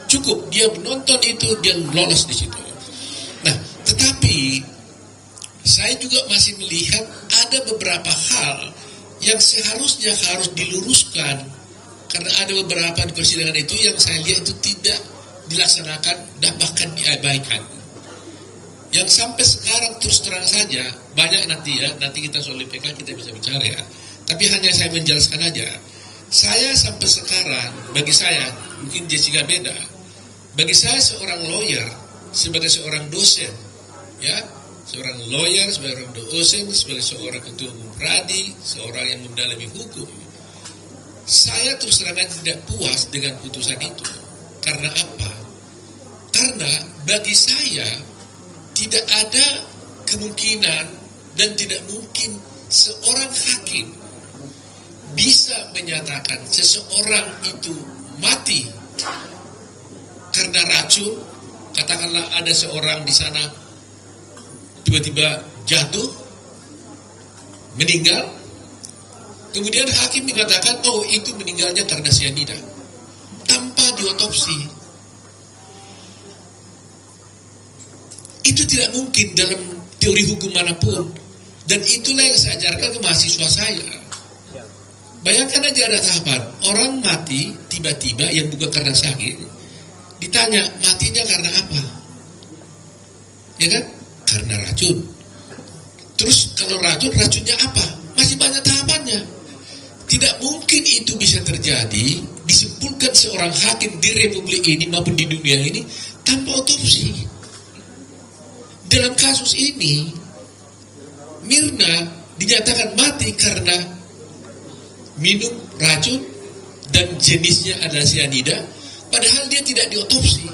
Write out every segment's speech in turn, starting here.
Cukup dia menonton itu, dia lolos di situ. Nah, tetapi saya juga masih melihat ada beberapa hal yang seharusnya harus diluruskan, karena ada beberapa di persidangan itu yang saya lihat itu tidak dilaksanakan dan bahkan diabaikan. Yang sampai sekarang terus terang saja banyak nanti kita soal IPK kita bisa bicara ya. Tapi hanya saya menjelaskan aja. Saya sampai sekarang, bagi saya mungkin Jessica beda. Bagi saya seorang lawyer sebagai seorang dosen, ya, seorang lawyer sebagai seorang dosen, sebagai seorang ketua umum pradi, seorang yang mendalami hukum, saya terus terang tidak puas dengan putusan itu. Karena apa? Karena bagi saya tidak ada kemungkinan dan tidak mungkin seorang hakim bisa menyatakan seseorang itu mati karena racun. Katakanlah ada seorang di sana tiba-tiba jatuh, meninggal, kemudian hakim mengatakan, oh itu meninggalnya karena cyanida, tanpa diotopsi. Itu tidak mungkin dalam teori hukum manapun. Dan itulah yang saya ajarkan ke mahasiswa saya. Bayangkan aja ada tahapan, orang mati tiba-tiba yang bukan karena sakit, ditanya matinya karena apa? Ya kan? Karena racun. Terus kalau racun, racunnya apa? Masih banyak tahapannya. Tidak mungkin itu bisa terjadi, disimpulkan seorang hakim di republik ini maupun di dunia ini tanpa otopsi. Dalam kasus ini, Mirna dinyatakan mati karena minum racun dan jenisnya adalah cyanida, padahal dia tidak diotopsi.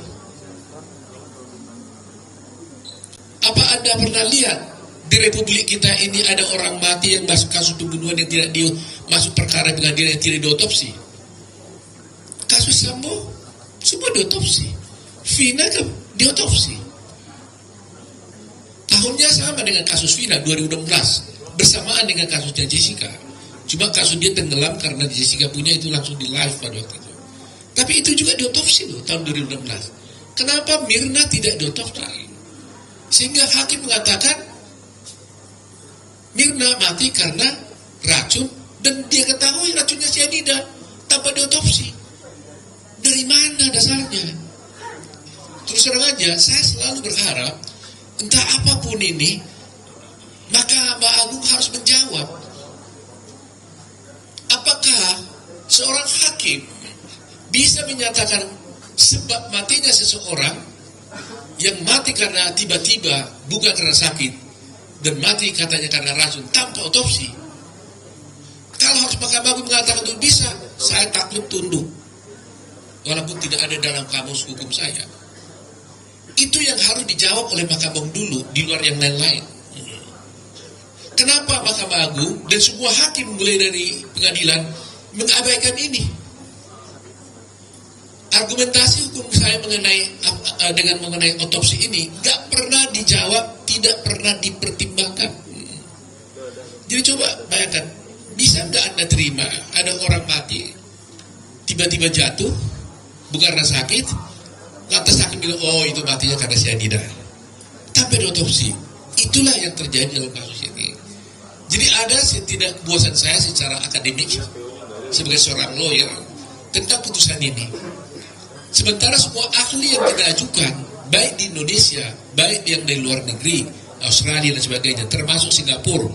Apa Anda pernah lihat di republik kita ini ada orang mati yang masuk kasus pembunuhan yang tidak masuk perkara pengadilan yang tidak diotopsi? Kasus Sambo semua diotopsi, Vina kan diotopsi. Tahunnya sama dengan kasus Vina 2016, bersamaan dengan kasusnya Jessica. Cuma kasus dia tenggelam karena Jessica punya itu langsung di live pada waktu itu. Tapi itu juga diotopsi loh tahun 2016. Kenapa Mirna tidak diotopsi? Sehingga hakim mengatakan Mirna mati karena racun dan dia ketahui racunnya cyanida tanpa diotopsi. Dari mana dasarnya? Terus terang aja, saya selalu berharap entah apapun ini, Mahkamah Agung harus menjawab. Apakah seorang hakim bisa menyatakan sebab matinya seseorang yang mati karena tiba-tiba bukan karena sakit dan mati katanya karena racun tanpa otopsi? Kalau harus Mahkamah Agung mengatakan itu bisa, saya takluk tunduk, walaupun tidak ada dalam kamus hukum saya. Itu yang harus dijawab oleh Mahkamah Agung dulu, di luar yang lain-lain. Kenapa Mahkamah Agung dan semua hakim mulai dari pengadilan mengabaikan ini? Argumentasi hukum saya mengenai otopsi ini gak pernah dijawab, tidak pernah dipertimbangkan. Jadi coba bayangkan, bisa gak Anda terima ada orang mati tiba-tiba jatuh bukan karena sakit, lantas hakim bilang, oh itu matinya karena cyanida tanpa diotopsi. Itulah yang terjadi dalam kasus ini. Jadi ada ketidakpuasan saya secara akademik sebagai seorang lawyer tentang putusan ini. Sementara semua ahli yang kita ajukan, baik di Indonesia, baik yang dari luar negeri, Australia dan sebagainya, termasuk Singapura,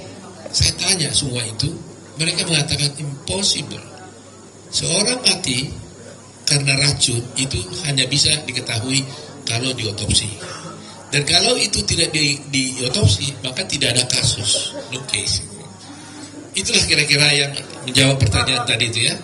saya tanya semua itu, mereka mengatakan impossible. Seorang mati karena racun itu hanya bisa diketahui kalau diotopsi. Dan kalau itu tidak diotopsi, maka tidak ada kasus, no case. Itulah kira-kira yang menjawab pertanyaan tadi itu ya.